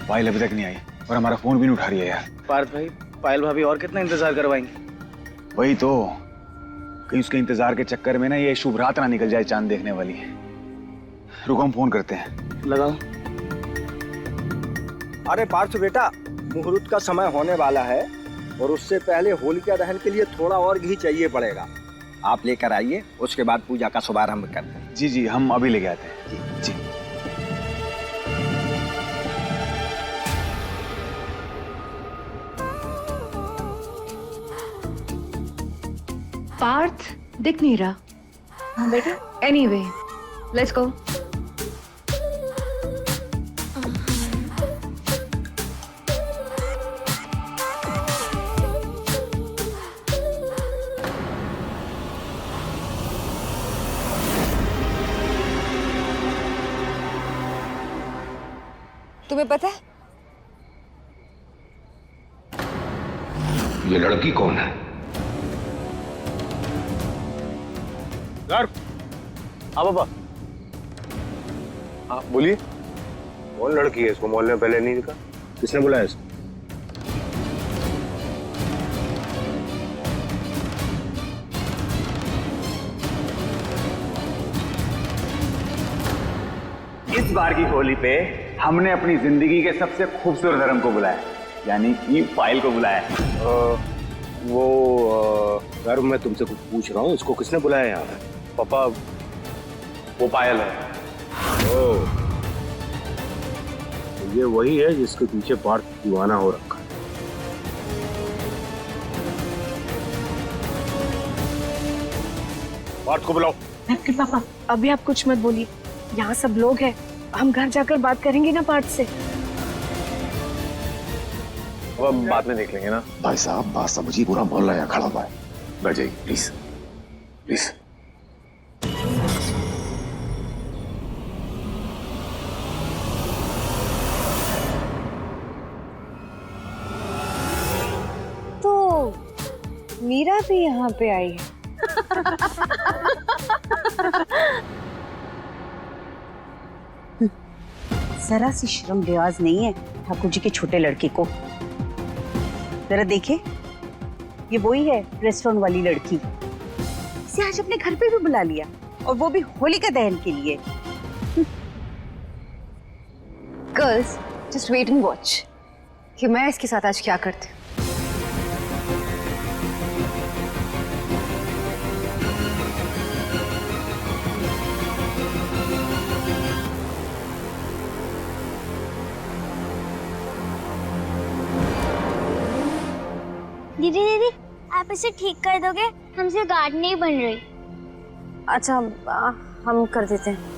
पायल अभी तक नहीं आई और हमारा फोन भी नहीं उठा रही है यार। पार्थ भाई, पायल भाभी और कितना इंतजार करवाएंगे? वही तो, कहीं उसके इंतजार के चक्कर में ना ये शुभ रात ना निकल जाए चांद देखने वाली। रुको हम फोन करते हैं। लगाओ। अरे पार्थ बेटा, मुहूर्त का समय होने वाला है और उससे पहले होलिका दहन के लिए थोड़ा और घी चाहिए पड़ेगा। आप लेकर आइए, उसके बाद पूजा का शुभारंभ करते हैं। जी जी, हम अभी लेके आते हैं। जी। पार्थ दिख नहीं रहा। हाँ बेटा। Anyway, let's go. तुम्हें पता है ये लड़की कौन है? यार, हाँ पापा। हाँ बोलिए। कौन लड़की है? इसको मोहल्ले में पहले नहीं दिखा। किसने बुलाया इसको? इस बार की होली पे हमने अपनी जिंदगी के सबसे खूबसूरत धर्म को बुलाया, यानी कि पायल को बुलाया। यार मैं तुमसे कुछ पूछ रहा हूँ, इसको किसने बुलाया यहाँ पे? पापा, वो पायल है। ओह, तो ये वही है जिसके पीछे पार्थ दीवाना हो रखा है। पार्थ को बुलाओ। पापा, अभी आप कुछ मत बोलिए, यहाँ सब लोग हैं। हम घर जाकर बात करेंगे ना पार्थ से। अब बाद में देख लेंगे ना। भाई साहब बात समझिए, पूरा मोहल्ला यहाँ खड़ा हुआ है। बैठ जाइए प्लीज प्लीज। तो मीरा भी यहाँ पे आई है। जरा सी शर्म लिहाज नहीं है ठाकुर जी के छोटे लड़के को। जरा देखे, ये वही है रेस्टोरेंट वाली लड़की। इसे आज अपने घर पे भी बुला लिया, और वो भी होलिका दहन के लिए। Girls, just wait and watch कि मैं इसके साथ आज क्या करती हूँ। दीदी दीदी, आप इसे ठीक कर दोगे? हमसे गार्ड नहीं बन रही। अच्छा, हम कर देते हैं।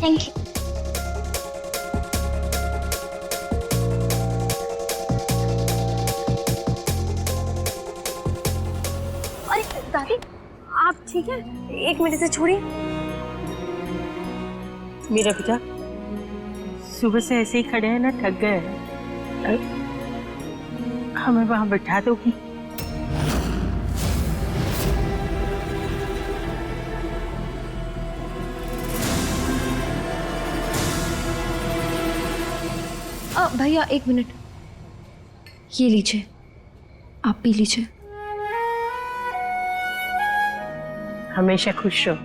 Thank you. दादी, आप ठीक है? एक मिनट से छोड़िए। मेरा बेटा सुबह से ऐसे ही खड़े हैं ना, थक गए हैं। हमें वहां बैठा दोगी? भैया एक मिनट, ये लीजिए, आप पी लीजिए। हमेशा खुश रहो,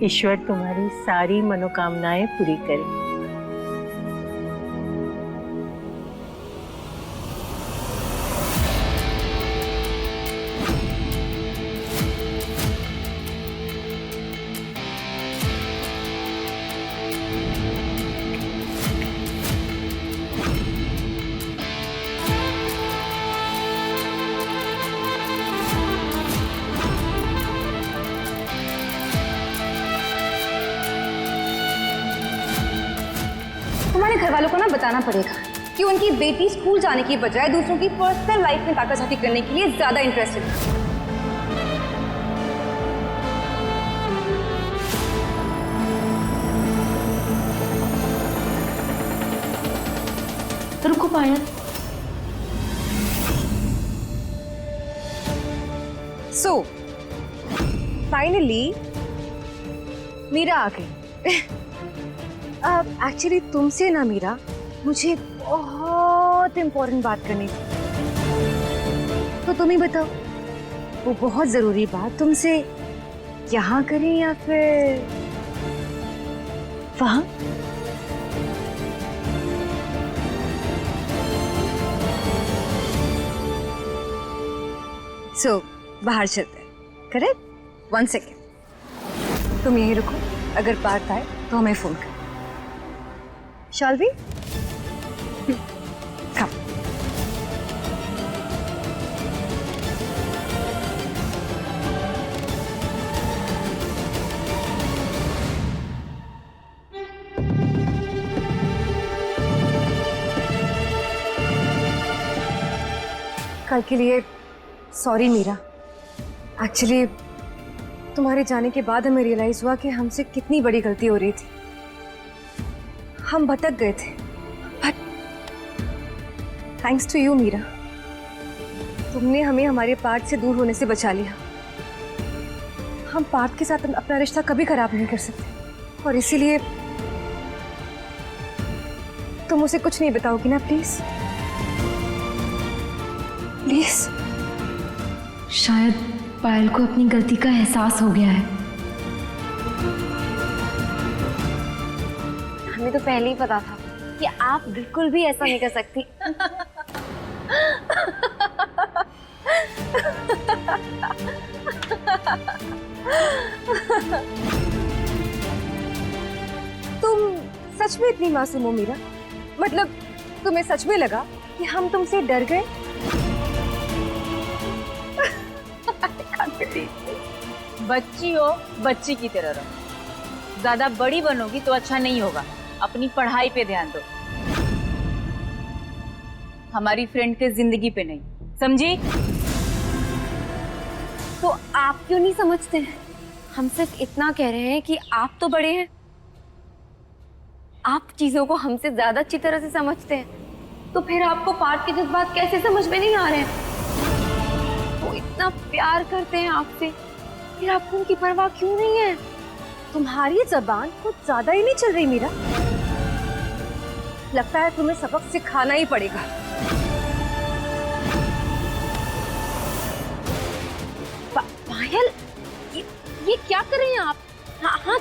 ईश्वर तुम्हारी सारी मनोकामनाएं पूरी करे। तुम्हारे घर वालों को ना बताना पड़ेगा कि उनकी बेटी स्कूल जाने की बजाय दूसरों की पर्सनल लाइफ में ताकाजाकी करने के लिए ज्यादा इंटरेस्टेड है। रुको पायल, फाइनली मीरा आ गई। एक्चुअली तुमसे ना मीरा, मुझे बहुत इम्पोर्टेंट बात करनी थी। तो तुम ही बताओ, वो बहुत जरूरी बात तुमसे यहाँ करें या फिर वहाँ? सो बाहर चलते हैं, करेक्ट? 1 सेकेंड, तुम यहीं रुको, अगर बात आए तो हमें फोन कर। Shall we? Come. कल के लिए सॉरी मीरा। एक्चुअली तुम्हारे जाने के बाद हमें रियलाइज हुआ कि हमसे कितनी बड़ी गलती हो रही थी। हम भटक गए थे, but thanks to you Meera, तुमने हमें हमारे पार्थ से दूर होने से बचा लिया। हम पार्थ के साथ अपना रिश्ता कभी खराब नहीं कर सकते, और इसीलिए तुम उसे कुछ नहीं बताओगी ना, प्लीज प्लीज। शायद पायल को अपनी गलती का एहसास हो गया है। हमें तो पहले ही पता था कि आप बिल्कुल भी ऐसा नहीं कर सकती। तुम सच में इतनी मासूम हो मीरा? मतलब तुम्हें सच में लगा कि हम तुमसे डर गए? बच्ची हो, बच्ची की तरह रहो। ज्यादा बड़ी बनोगी तो अच्छा नहीं होगा। अपनी पढ़ाई पे ध्यान दो, हमारी फ्रेंड के जिंदगी पे नहीं, समझी? तो आप क्यों नहीं समझते हैं? हम सिर्फ इतना कह रहे हैं कि आप तो बड़े हैं, आप चीजों को हमसे ज्यादा अच्छी तरह से समझते हैं। तो फिर आपको पार्थ के जज्बात कैसे समझ में नहीं आ रहे हैं? वो इतना प्यार करते हैं आपसे, फिर आपको उनकी परवाह क्यों नहीं है? तुम्हारी जबान कुछ ज्यादा ही नहीं चल रही मीरा। लगता है तुम्हें सबक सिखाना ही पड़ेगा। पायल, ये क्या कर रही हैं आप? हाँ हाँ,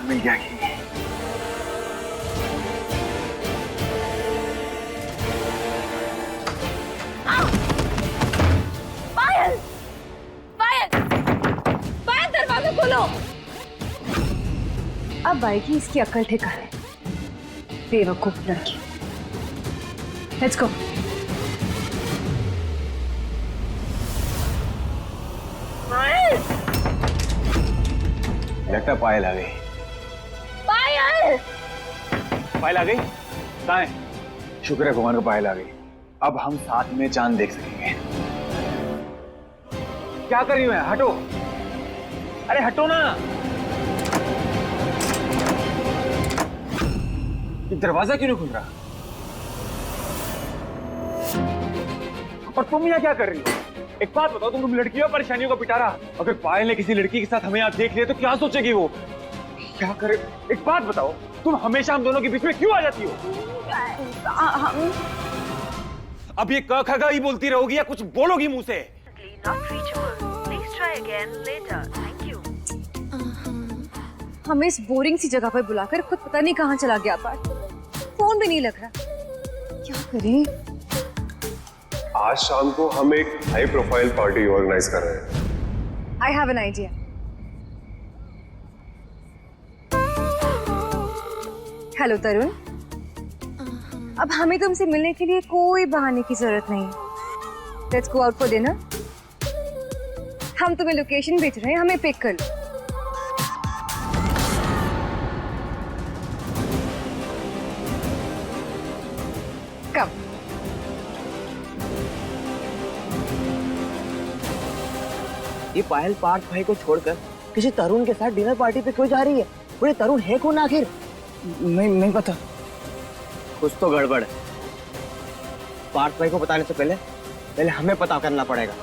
मिल गया कि पायल, पायल, पायल, दरवाजा खोलो। अब आएगी इसकी अक्ल ठिकाने, बेवकूफ लड़की। Let's go. लगता पायल आ गई। पायल, पायल आ गई? कहाँ है? शुक्र है भगवान को पायल आ गई। अब हम साथ में चांद देख सकेंगे। क्या कर रही हो? हटो, अरे हटो ना। ये दरवाजा क्यों नहीं खुल रहा? और तुम यहाँ क्या कर रही हो? एक बात बताओ, तुम लड़कियों परेशानियों का पिटारा। अगर पायल ने किसी लड़की के साथ हमें यहाँ देख लिया तो क्या सोचेगी वो? क्या करे? एक बात बताओ, तुम हमेशा हम दोनों के बीच में क्यों आ जाती हो? अब ये क ख ग ही बोलती रहोगी या कुछ बोलोगी मुंह से? हमें इस बोरिंग सी जगह पर बुलाकर खुद पता नहीं कहाँ चला गया पार्थ। फोन भी नहीं लग रहा। क्या करें? आज शाम को हम एक हाई प्रोफाइल पार्टी ऑर्गेनाइज कर रहे हैं। I have an idea. Hello Tarun, अब हमें तुमसे मिलने के लिए कोई बहाने की जरूरत नहीं। Let's go out for dinner. हम तुम्हें लोकेशन भेज रहे हैं, हमें पिक कर लो। कम। ये पायल पार्थ भाई को छोड़कर किसी तरुण के साथ डिनर पार्टी पे क्यों जा रही है? वो ये तरुण है कौन आखिर? नहीं पता, कुछ तो गड़बड़ है। पार्थ भाई को बताने से पहले हमें पता करना पड़ेगा।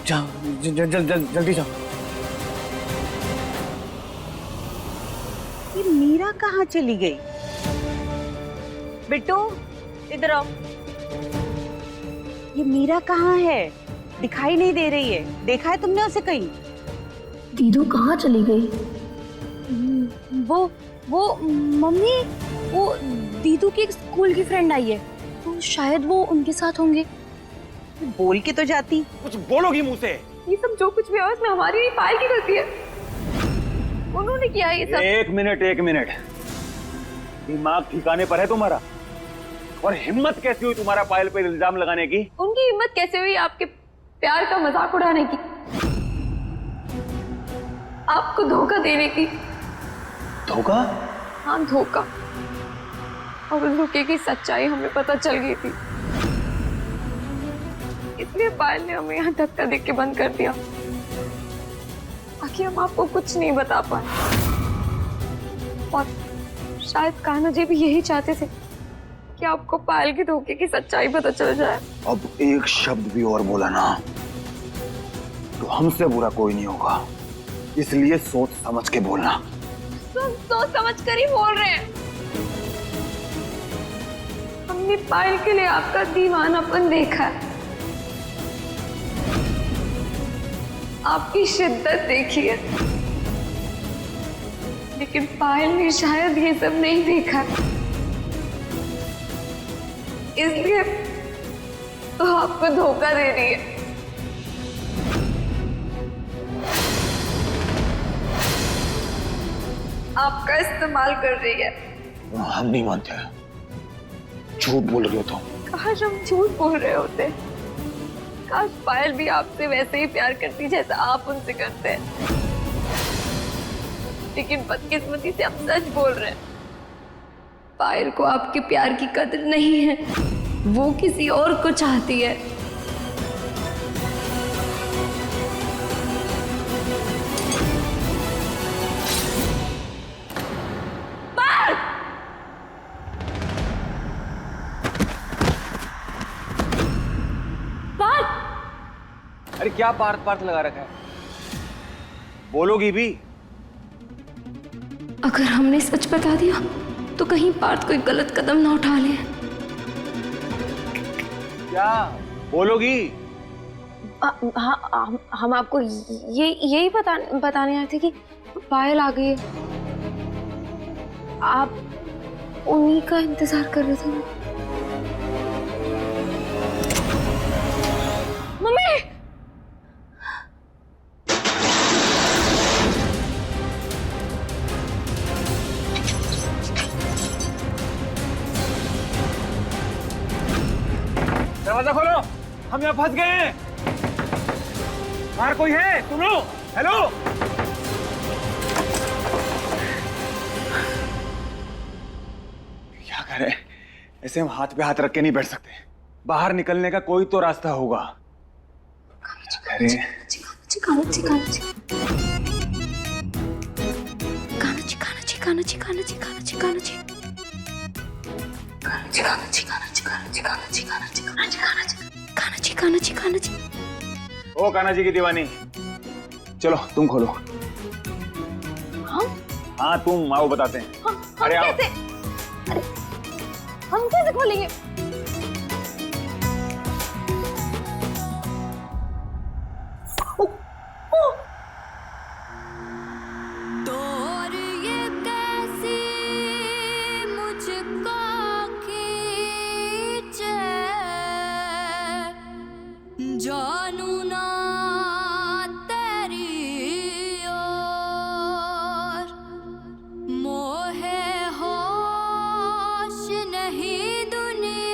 जाओ जल्दी जाओ। ये मीरा कहाँ चली गई? बिट्टू इधर आओ। ये मीरा कहाँ है? दिखाई नहीं दे रही है। देखा है तुमने उसे कहीं? दीदू कहाँ चली गई? वो मम्मी, वो दीदू की एक स्कूल की फ्रेंड आई है, तो शायद वो उनके साथ होंगे। बोल के तो जाती। कुछ बोलोगी मुंह से? ये सब जो कुछ भी है उसमें हमारी नहीं, पायल की गलती है। उन्होंने किया है ये सब। एक मिनट, दिमाग ठिकाने पर है तुम्हारा? और हिम्मत कैसी हुई तुम्हारा पायल पे इल्जाम लगाने की? उनकी हिम्मत कैसे हुई आपके प्यार का मजाक उड़ाने की, आपको धोखा देने की? धोखा? हाँ, धोखा। और उस धोखे की सच्चाई हमें पता चल गई थी, इसलिए पायल ने हमें यहाँ धक्का देके बंद कर दिया ताकि हम आपको कुछ नहीं बता पाए। और शायद कान्हा जी भी यही चाहते थे कि आपको पायल के धोखे की सच्चाई पता चल जाए। अब एक शब्द भी और बोला ना तो हमसे बुरा कोई नहीं होगा, इसलिए सोच समझ के बोलना। सोच समझ कर ही बोल रहे हैं। हमने पायल के लिए आपका दीवानापन देखा है, आपकी शिद्दत देखी है, लेकिन पायल ने शायद ये सब नहीं देखा, इसलिए तो आपको धोखा दे रही है। आपका इस्तेमाल कर रही है। हम नहीं मानते, झूठ बोल रहे हो तुम। काश हम झूठ बोल रहे होते, काश पायल भी आपसे वैसे ही प्यार करती जैसा आप उनसे करते हैं, लेकिन बदकिस्मती से आप सच बोल रहे हैं। पायल को आपके प्यार की कदर नहीं है, वो किसी और को चाहती है। अरे क्या पार्थ लगा रखा है? बोलोगी भी? अगर हमने सच बता दिया तो कहीं पार्थ कोई गलत कदम ना उठा ले। क्या बोलोगी? हाँ, हम आपको यही बताने आए थे कि पायल आ गई है। आप उन्हीं का इंतजार कर रहे थे ना? मम्मी! दरवाजा खोलो, हम यहाँ फंस गए हैं। बाहर कोई है? सुनो, हेलो। क्या करें? ऐसे हम हाथ पे हाथ रख के नहीं बैठ सकते। बाहर निकलने का कोई तो रास्ता होगा। ओ कान्हा जी की दीवानी, चलो तुम खोलो। हाँ तुम आओ, बताते हैं। अरे आओ। अरे हम कैसे खोलेंगे? मोहे होश नहीं दुनिया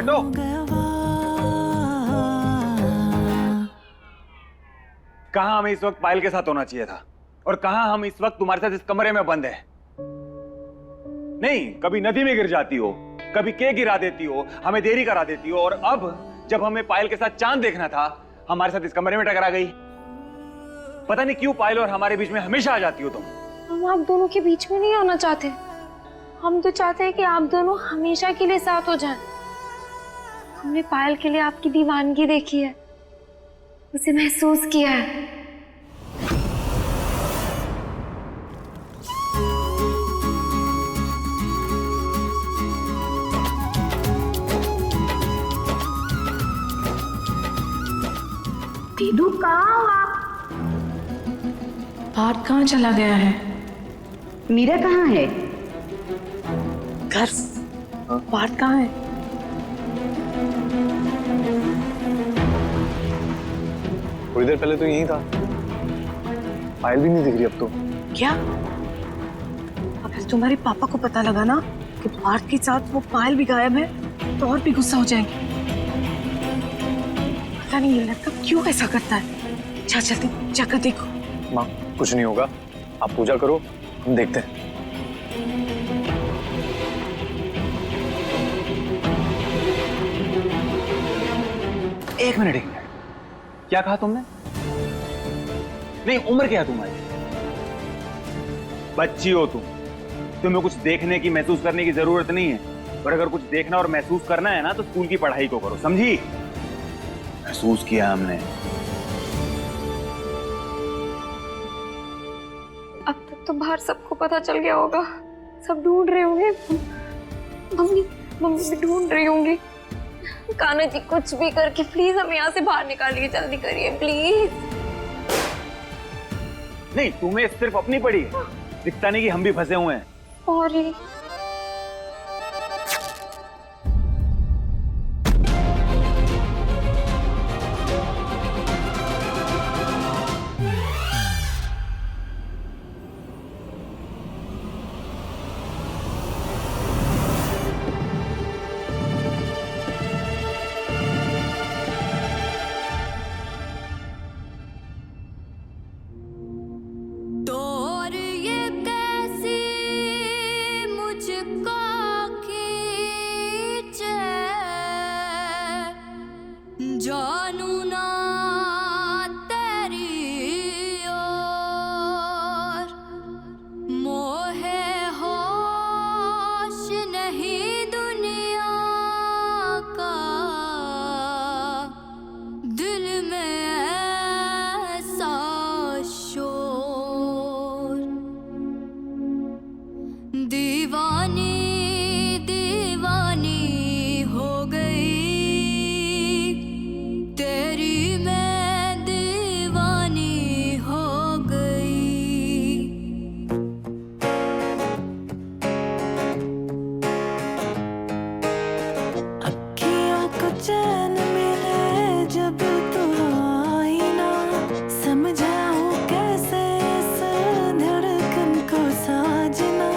बैठो। कहाँ हमें इस वक्त पायल के साथ होना चाहिए था और कहाँ हम इस वक्त तुम्हारे साथ इस कमरे में बंद हैं। नहीं, कभी नदी में गिर जाती हो, कभी केक गिरा देती हो, हमें देरी करा देती हो, और अब जब हमें पायल के साथ चांद देखना था हमारे साथ इस कमरे में टकरा गई। पता नहीं क्यों पायल और हमारे बीच में हमेशा आ जाती हो तुम। हम आप दोनों के बीच में नहीं आना चाहते। हम तो चाहते हैं कि आप दोनों हमेशा के लिए साथ हो जाएं। हमने पायल के लिए आपकी दीवानगी देखी है, उसे महसूस किया है। दीदू कहाँ हो आप? पार्थ कहाँ चला गया है? मीरा कहाँ है? घर। पार्थ कहाँ है? थोड़ी देर पहले तो यहीं था। पायल भी नहीं दिख रही अब तो। क्या? अगर तुम्हारे पापा को पता लगा ना कि पार्थ के साथ वो पायल भी गायब है तो और भी गुस्सा हो जाएंगे। पता नहीं ये लड़का क्यों ऐसा करता है। अच्छा चलते जाकर देखो। माँ कुछ नहीं होगा, आप पूजा करो, हम देखते हैं। एक मिनट, क्या कहा तुमने? नहीं, उम्र क्या है तुम्हारी? बच्ची हो तुम, तुम्हें कुछ देखने की, महसूस करने की जरूरत नहीं है। और अगर कुछ देखना और महसूस करना है ना तो स्कूल की पढ़ाई को करो, समझी? महसूस किया हमने। अब तक तो बाहर सबको पता चल गया होगा, सब ढूंढ रहे होंगे। मम्मी भी ढूंढ रही होंगी। कान्हा जी कुछ भी करके प्लीज हमें यहाँ से बाहर निकालिए, जल्दी करिए प्लीज। नहीं, तुम्हें सिर्फ अपनी पड़ी है, दिखता नहीं कि हम भी फंसे हुए हैं। सॉरी। जानू ना तेरी और मोहे होश नहीं दुनिया का, दिल में ऐसा शोर, दीवानी दीवानी हो गई तेरी, मैं दीवानी हो गई। अखियों को चैन मिले जब तू आई ना, समझाऊं कैसे इस धड़कन को साजना,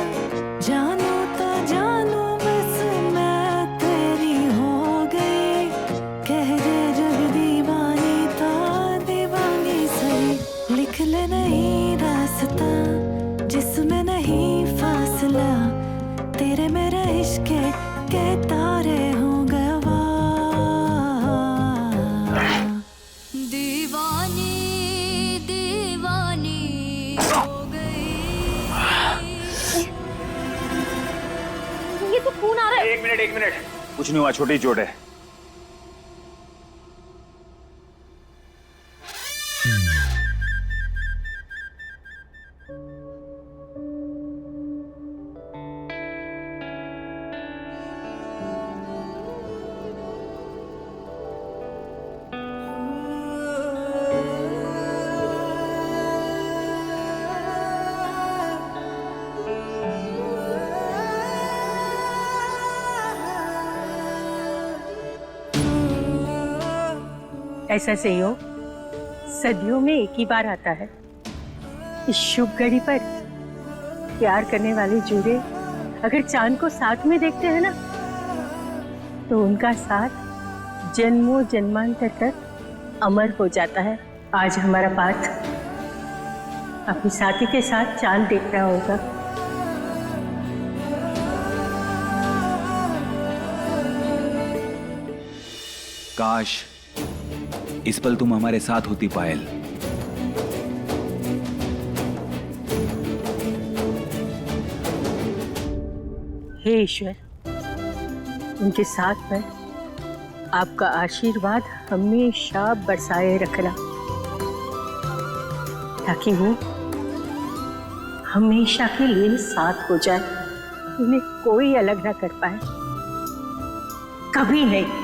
जानू तो जानू बस मैं तेरी हो गई, कह दे जग दीवानी तो दीवानी सही, लिख ले नहीं रास्ता जिसमें नहीं फासला, तेरे मेरे इश्क के तारे हो गवा, दीवानी दीवानी हो गई। ये तो खून आ रहा है। एक मिनट, कुछ नहीं हुआ, छोटी चोट है। ऐसा संयोग सदियों में एक ही बार आता है। इस शुभ घड़ी पर प्यार करने वाले जोड़े अगर चांद को साथ में देखते हैं ना तो उनका साथ जन्मों जन्मांतर तक अमर हो जाता है। आज हमारा पार्थ अपनी साथी के साथ चांद देख रहा होगा। काश इस पल तुम हमारे साथ होती पायल। हे ईश्वर, उनके साथ में आपका आशीर्वाद हमेशा बरसाए रखना, ताकि वो हमेशा के लिए साथ हो जाए, उन्हें कोई अलग ना कर पाए, कभी नहीं।